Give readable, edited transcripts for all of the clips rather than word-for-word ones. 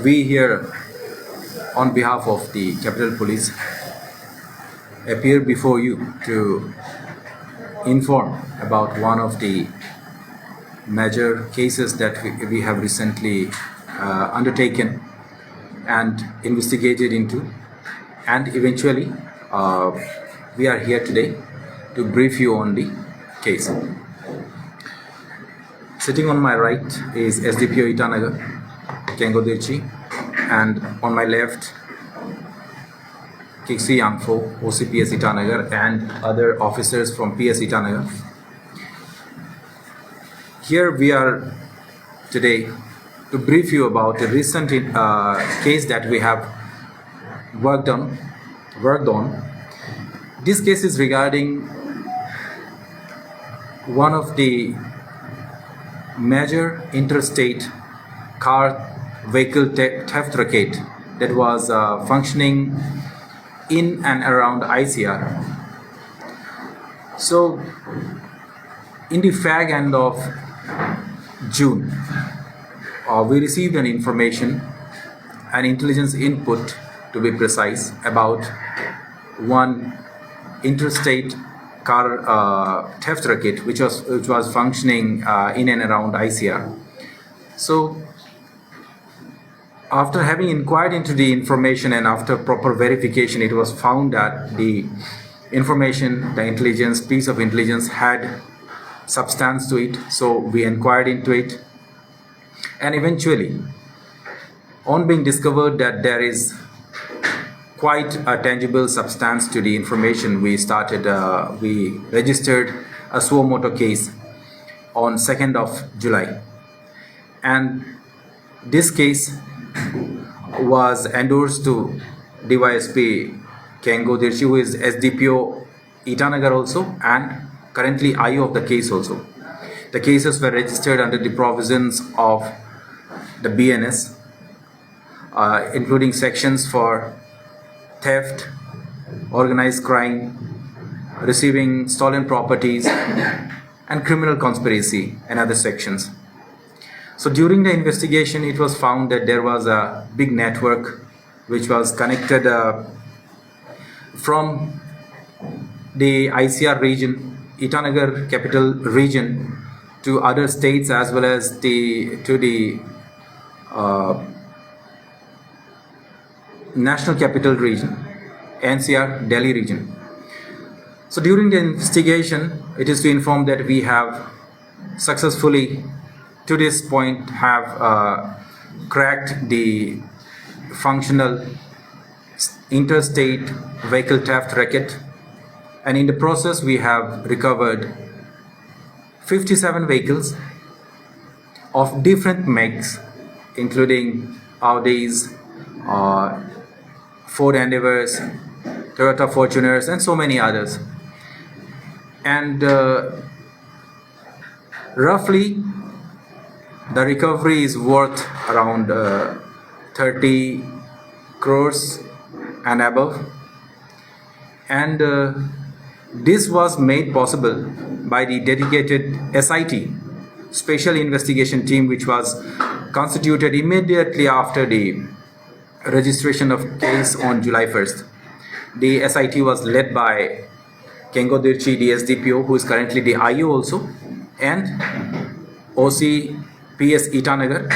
We here, on behalf of the Capital Police, appear before you to inform about one of the major cases that we have recently undertaken and investigated into, and eventually we are here today to brief you on the case. Sitting on my right is SDPO Itanagar, Kengo Dirchi, and on my left, Kiksi Yangfo, OCPS Itanagar, and other officers from PS Itanagar. Here we are today to brief you about a recent case that we have worked on. This case is regarding one of the major interstate car vehicle theft racket that was functioning in and around ICR. So, in the fag end of June, we received an intelligence input to be precise, about one interstate car theft racket which was functioning in and around ICR. So, after having inquired into the information and after proper verification, it was found that the piece of intelligence had substance to it. So we inquired into it, and eventually, on being discovered that there is quite a tangible substance to the information, we registered a suo motu case on 2nd of July. And this case was endorsed to DYSP Kengo Dirchi, who is SDPO Itanagar also, and currently IO of the case also. The cases were registered under the provisions of the BNS, including sections for theft, organized crime, receiving stolen properties, and criminal conspiracy, and other sections. So during the investigation, it was found that there was a big network which was connected from the ICR region, Itanagar capital region, to other states as well as to the national capital region, NCR, Delhi region. So during the investigation, it is to inform that we have successfully, to this point, have cracked the functional interstate vehicle theft racket, and in the process we have recovered 57 vehicles of different makes, including Audis, Ford Endeavours, Toyota Fortuners, and so many others. And roughly the recovery is worth around 30 crores and above. And this was made possible by the dedicated SIT, Special Investigation Team, which was constituted immediately after the registration of case on July 1st. The SIT was led by Kengo Dirchi, the SDPO, who is currently the IO also, and OC PS Itanagar,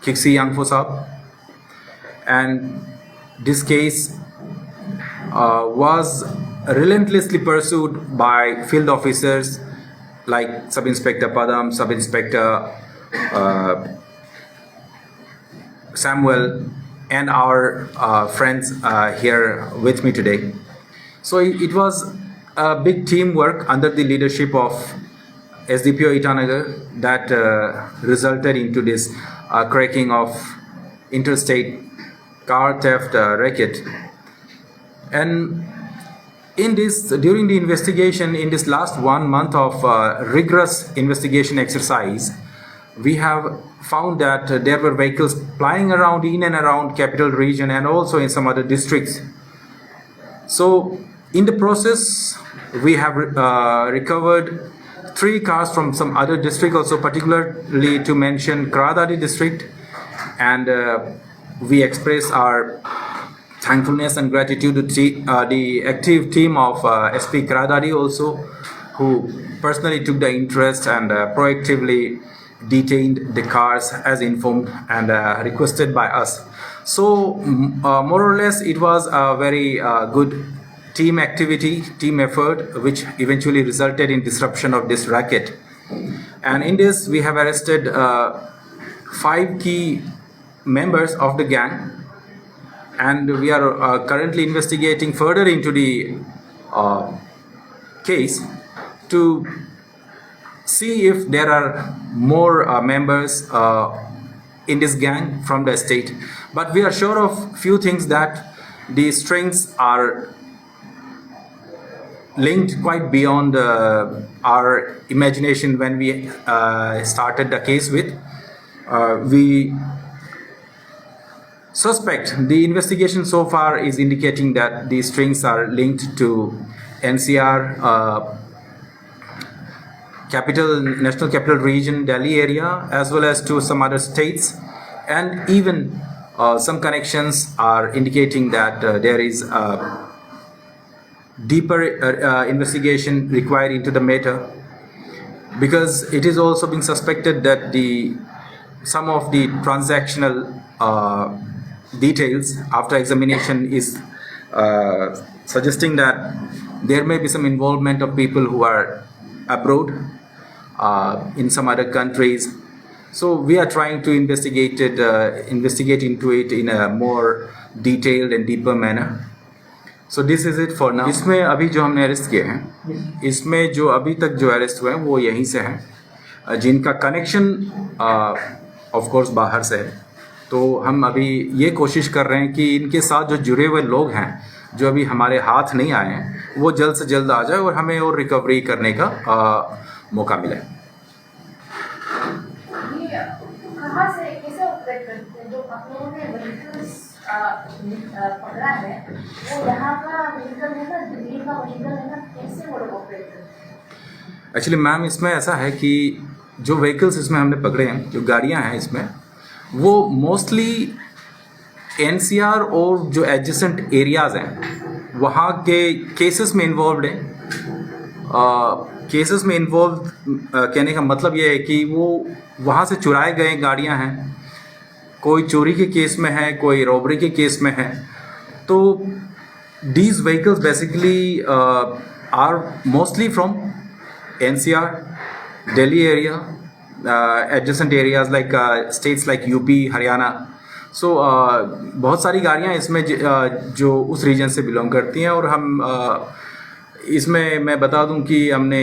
Kiksi Yangfo Saab. And this case was relentlessly pursued by field officers like Sub-Inspector Padam, Sub-Inspector Samuel, and our friends here with me today. So it was a big teamwork under the leadership of SDPO Itanagar that resulted into this cracking of interstate car theft racket. And during the investigation, in this last 1 month of rigorous investigation exercise, we have found that there were vehicles plying around in and around capital region and also in some other districts. So in the process, we have recovered 3 cars from some other district also, particularly to mention Kradadi district, and we express our thankfulness and gratitude to the active team of SP Karadari also, who personally took the interest and proactively detained the cars as informed and requested by us. So more or less it was a very good team activity, team effort, which eventually resulted in disruption of this racket. And in this we have arrested 5 key members of the gang, and we are currently investigating further into the case to see if there are more members in this gang from the state. But we are sure of few things, that the strings are linked quite beyond our imagination when we started the case with. We suspect, the investigation so far is indicating that these strings are linked to NCR, National Capital Region, Delhi area, as well as to some other states, and even some connections are indicating that there is a deeper investigation required into the matter, because it is also being suspected that some of the transactional details after examination is suggesting that there may be some involvement of people who are abroad in some other countries. So we are trying to investigate into it in a more detailed and deeper manner. So this is it for now. इसमें अभी जो हमने arrest किए हैं, इसमें जो अभी तक जो अरेस्ट हुए हैं वो यहीं से हैं, जिनका कनेक्शन ऑफ कोर्स बाहर से है। तो हम अभी ये कोशिश कर रहे हैं कि इनके साथ जो जुड़े हुए लोग हैं, जो अभी हमारे हाथ नहीं आए हैं, वो जल्द से जल्द आ जाए और हमें और रिकवरी करने का मौका मिले। कहाँ से कैसे ऑपरेट करते हैं? जो आप लोगों ने व्हीकल्स पकड़ा है, वो यहाँ का व्हीकल है ना, दिल्ली का व्हीकल है ना, कैसे वो लोग ऑपरेट करते हैं? एक्चुअली मैम, इसमें ऐसा है कि जो व्हीकल्स इसमें हमने पकड़े हैं, जो गाड़ियाँ हैं इसमें, वो मोस्टली एनसीआर और जो एडजेसेंट एरियाज़ हैं वहाँ के केसेस में इन्वॉल्व हैं। केसेस में इन्वॉल्व कहने का मतलब ये है कि वो वहाँ से चुराए गए गाड़ियाँ हैं, कोई चोरी के केस में है, कोई रॉबरी के केस में है। तो these vehicles basically are mostly from NCR, Delhi area, adjacent areas like states like UP, Haryana. So बहुत सारी गाड़ियाँ इसमें जो उस रीजन से बिलोंग करती हैं। और हम इसमें मैं बता दूं कि हमने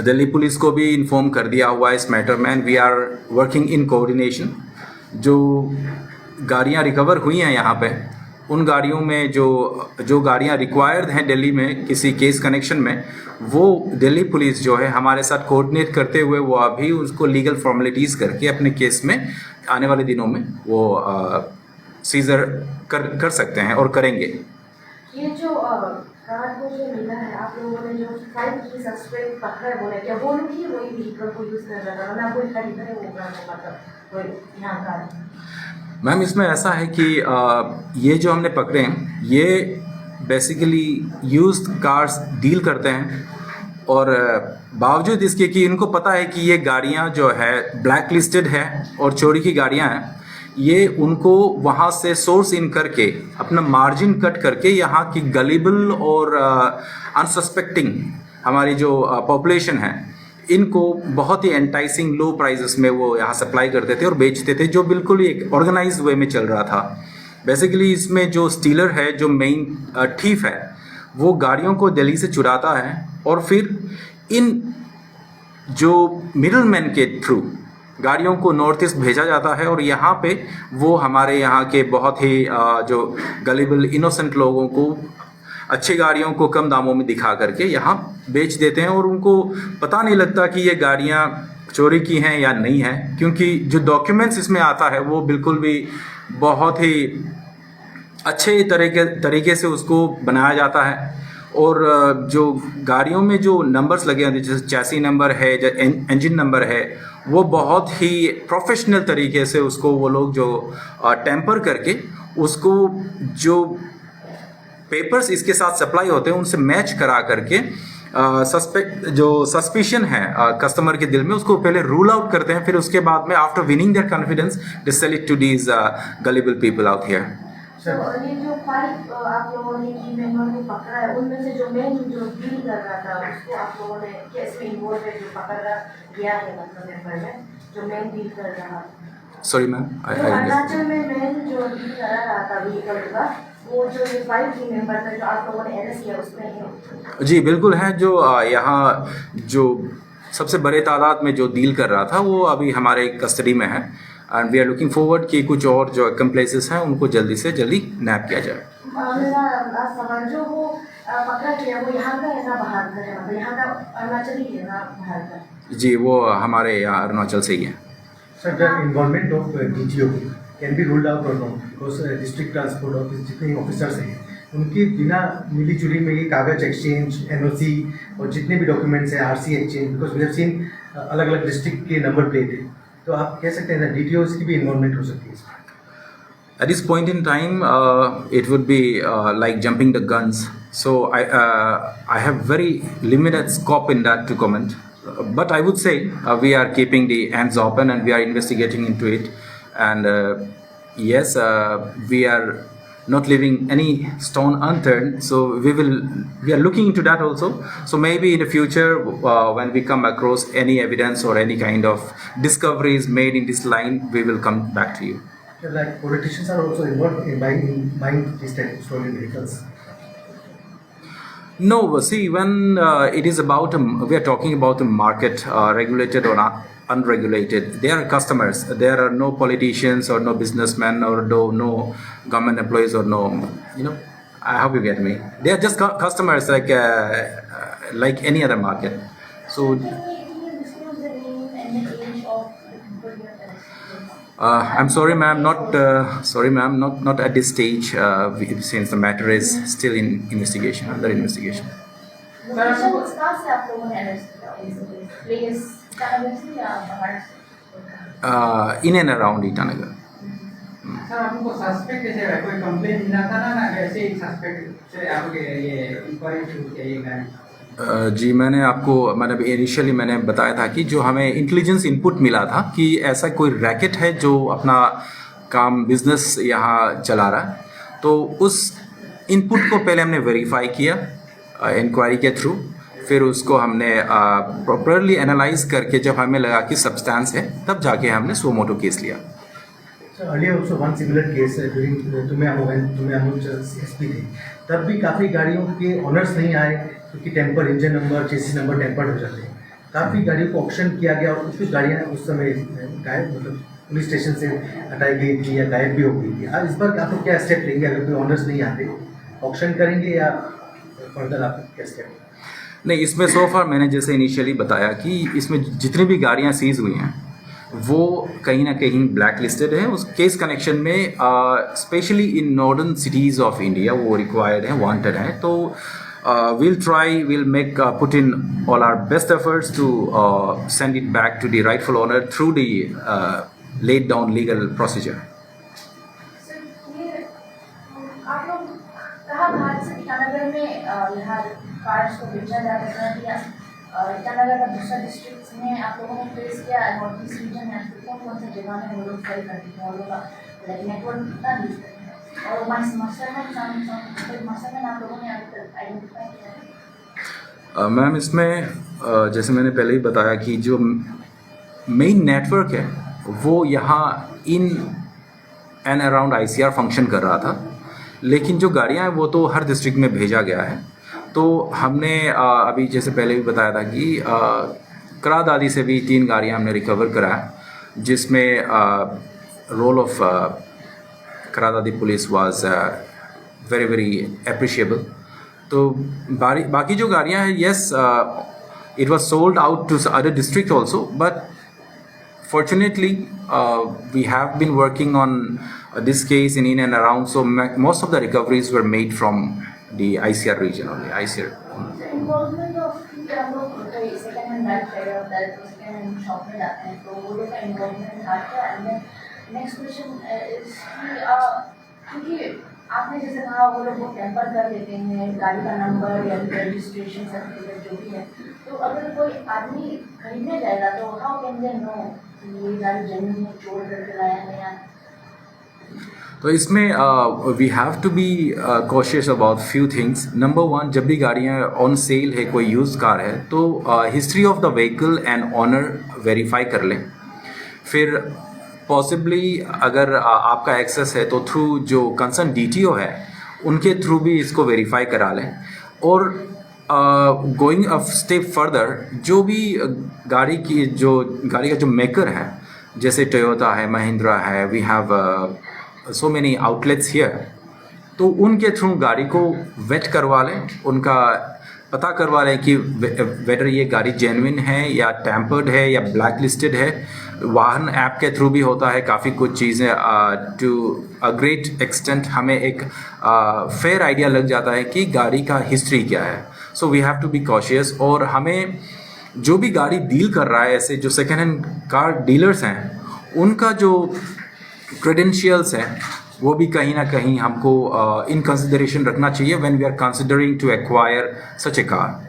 दिल्ली पुलिस को भी इन्फॉर्म कर दिया हुआ है इस मैटर में, and we are working in coordination. जो गाड़ियाँ रिकवर हुई हैं यहाँ पे, उन गाड़ियों में जो गाड़ियाँ रिक्वायर्ड हैं दिल्ली में किसी केस कनेक्शन में, वो दिल्ली पुलिस जो है हमारे साथ कोऑर्डिनेट करते हुए वो अभी उसको लीगल फॉर्मेलिटीज़ करके अपने केस में आने वाले दिनों में वो सीजर कर सकते हैं और करेंगे। ये जो कार को जो मिला है, आप लोगों ने जो 5 की सस्पेक्ट पकड़ा है, बोले क्या वो लोग ही वही व्हीकल को यूज़ कर रहा था ना, कोई खरीदा है वो कार को, मतलब कोई यहाँ का? मैम, इसमें ऐसा है कि ये जो हमने पकड़े हैं, ये बेसिकली यूज्ड कार्स डील करते हैं, और बावजूद इसके कि इनको पता है कि ये गाड़ियाँ जो है ब्लैक लिस्टेड है और चोरी की गाड़ियाँ हैं, ये उनको वहाँ से सोर्स इन करके अपना मार्जिन कट करके यहाँ की गलीबल और अनसस्पेक्टिंग हमारी जो पॉपुलेशन है, इनको बहुत ही एंटाइसिंग लो प्राइसेस में वो यहाँ सप्लाई करते थे और बेचते थे, जो बिल्कुल ही एक ऑर्गेनाइज्ड वे में चल रहा था। बेसिकली इसमें जो स्टीलर है, जो मेन थीफ है, वो गाड़ियों को दिल्ली से चुराता है और फिर इन जो मिडलमैन के थ्रू गाड़ियों को नॉर्थ ईस्ट भेजा जाता है, और यहाँ पे वो हमारे यहाँ के बहुत ही जो गलीबल इनोसेंट लोगों को अच्छी गाड़ियों को कम दामों में दिखा करके यहाँ बेच देते हैं, और उनको पता नहीं लगता कि ये गाड़ियाँ चोरी की हैं या नहीं हैं, क्योंकि जो डॉक्यूमेंट्स इसमें आता है वो बिल्कुल भी बहुत ही अच्छे तरीके से उसको बनाया जाता है और जो गाड़ियों में जो नंबर्स लगे होते हैं जैसे चैसी नंबर है जो इंजन नंबर है वो बहुत ही प्रोफेशनल तरीके से उसको वो लोग जो टेम्पर करके उसको जो पेपर्स इसके साथ सप्लाई होते हैं उनसे मैच करा करके सस्पेक्ट जो सस्पिशन है कस्टमर के दिल में उसको पहले रूल आउट करते हैं, फिर उसके बाद में after winning their confidence they sell it to these gullible people out here. तो ये जो 5 आप लोगों ने टीम मेंबर को पकड़ा है उनमें से जो मेन जो डील कर रहा था उसको आप लोगों ने कैसे इन्वॉल्व है जो पकड़ा गया है मतलब मेंबर में जो मेन डील कर रहा था. सॉरी मैम तो अरुणाचल में मेन जो डील कर रहा था व्हीकल का वो जो ये 5 टीम मेंबर थे जो आप लोगों ने अरेस्ट किया उसमें है. जी बिल्कुल है. जो यहाँ जो सबसे बड़े तादाद में जो डील कर रहा था वो अभी हमारे कस्टडी में है and we are looking forward कि कुछ और जो कंप्लेसेस हैं उनको जल्दी से जल्दी नैप किया जाए. मेरा लास्ट सवाल जो वो पकड़ा गया वो यहाँ का है ना बाहर का है मतलब यहाँ का अरुणाचल ही है ना बाहर का. जी वो हमारे यहाँ अरुणाचल से ही है. Sir, the involvement of DTO can be ruled out or not because district transport office जितने ऑफिसर्स हैं उनकी बिना मिली जुली में ये कागज एक्सचेंज एनओसी और जितने भी डॉक्यूमेंट्स हैं RC exchange because we have seen अलग अलग डिस्ट्रिक्ट के नंबर प्लेट है तो आप कह सकते हैं ना DTOs की भी इन्वॉल्वमेंट हो सकती है इसमें. At this point in time, it would be like jumping the guns. So I have very limited scope in that to comment. But I would say we are keeping the hands open and we are investigating into it. And yes, we are not leaving any stone unturned. So we are looking into that also. So maybe in the future, when we come across any evidence or any kind of discoveries made in this line, we will come back to you. Like politicians are also involved in buying these type of stolen vehicles. No, see, when it is about we are talking about a market, regulated or unregulated. They are customers. There are no politicians or no businessmen or no government employees or no, I hope you get me. They are just customers like any other market. So. I'm sorry, ma'am. Not at this stage. Since the matter is still in investigation, under investigation. कहाँ से आप लोगों ने arrest किया place Itanagar से या बाहर से? In and around Itanagar. Sir आपको सस्पेक्ट कैसे है कोई कंप्लेन मिला था ना ऐसे ही सस्पेक्ट से आप ये इंक्वायरी शुरू किया ये गाड़ी. जी मैंने इनिशियली मैंने बताया था कि जो हमें इंटेलिजेंस इनपुट मिला था कि ऐसा कोई रैकेट है जो अपना काम बिजनेस यहाँ चला रहा है, तो उस इनपुट को पहले हमने वेरीफाई किया इंक्वायरी के थ्रू, फिर उसको हमने प्रॉपरली एनालाइज करके जब हमें लगा कि सब्सटेंस है तब जाके हमने सो मोटो केस लिया. So earlier also one similar case during तुम्हें एसपी थे तब भी काफ़ी गाड़ियों के ऑनर्स नहीं आए क्योंकि tamper engine number chassis number tampered हो जाते हैं. काफ़ी गाड़ियों को ऑक्शन किया गया और कुछ गाड़ियाँ उस समय गायब मतलब पुलिस स्टेशन से हटाई गई थी या गायब भी हो गई थी. इस बार आप लोग क्या स्टेप लेंगे अगर कोई ऑनर्स नहीं आते, ऑक्शन करेंगे या फर्दर आप क्या स्टेप? नहीं, इसमें सो फार मैंने जैसे इनिशियली बताया कि इसमें जितनी भी गाड़ियाँ सीज हुई हैं वो कहीं ना कहीं ब्लैक लिस्टेड है. उस केस कनेक्शन में specially in northern cities of India वो रिक्वायर्ड है, वांटेड है. तो we'll make put in all our best efforts to send it back to the rightful owner through the laid down legal procedure. आप लोग कहाँ बाहर से ईटानगर में यहाँ कार्ड्स को बेचा जाता है या ईटानगर का दूसरा डिस्ट्रिक्ट में आप लोगों ने फेस किया नॉर्थ ईस्ट रीजन में कौन सा जगह में वो लोग सेल करते हैं वो लोग नेटवर्क कितना यूज करते हैं और मसलन आप लोगों ने आइडेंटिफाई किया? मैम इसमें जैसे मैंने पहले ही बताया कि जो मेन नेटवर्क है वो यहाँ in and around ICR function कर रहा था, लेकिन जो गाड़ियाँ हैं वो तो हर डिस्ट्रिक्ट में भेजा गया है. तो हमने अभी जैसे पहले भी बताया था कि करादादी से भी 3 गाड़ियाँ हमने रिकवर कराया, जिसमें रोल ऑफ करादादी police was very very appreciable. तो बाकी जो गाड़ियाँ हैं, yes it was sold out to other district also, but fortunately we have been working on this case in and around, so most of the recoveries were made from the ICR region only, ICR. So involvement of हम लोग कोई second hand bike चाहिए होता है तो second hand shop में जाते हैं तो वो लोग का इन्वॉल्वमेंट था क्या एंड नेक्स्ट क्वेश्चन इज कि क्योंकि आपने जैसे कहा वो लोग वो टेम्पर कर देते हैं गाड़ी का नंबर या रजिस्ट्रेशन सर्टिफिकेट जो भी है तो अगर कोई आदमी खरीदने जाएगा तो हाउ कैन दे नो ये गाड़ी जेन्युइन है चोर करके लाया है या तो इसमें we have to be cautious about few things. Number one, जब भी गाड़ियाँ ऑन सेल है, कोई यूज़ कार है, तो history of the vehicle and owner verify कर लें. फिर पॉसिबली अगर आपका एक्सेस है तो थ्रू जो कंसर्न DTO है उनके थ्रू भी इसको वेरीफाई करा लें. और गोइंग अ स्टेप फर्दर, जो भी गाड़ी का जो मेकर है, जैसे टोयोटा है, महिंद्रा है, we have so many outlets here, तो उनके थ्रू गाड़ी को वेट करवा लें, उनका पता करवा लें कि वेदर ये गाड़ी जेन्युइन है या टैम्पर्ड है या ब्लैक लिस्टेड है. वाहन ऐप के थ्रू भी होता है काफ़ी कुछ चीज़ें. टू अ ग्रेट एक्सटेंट हमें एक फेयर आइडिया लग जाता है कि गाड़ी का हिस्ट्री क्या है. So we have to be cautious. और हमें जो भी गाड़ी डील कर रहा है, ऐसे जो सेकेंड हैंड कार डीलर्स हैं, उनका जो क्रेडेंशियल्स हैं वो भी कहीं ना कहीं हमको इन कंसिडरेशन रखना चाहिए when we are considering to acquire such a car.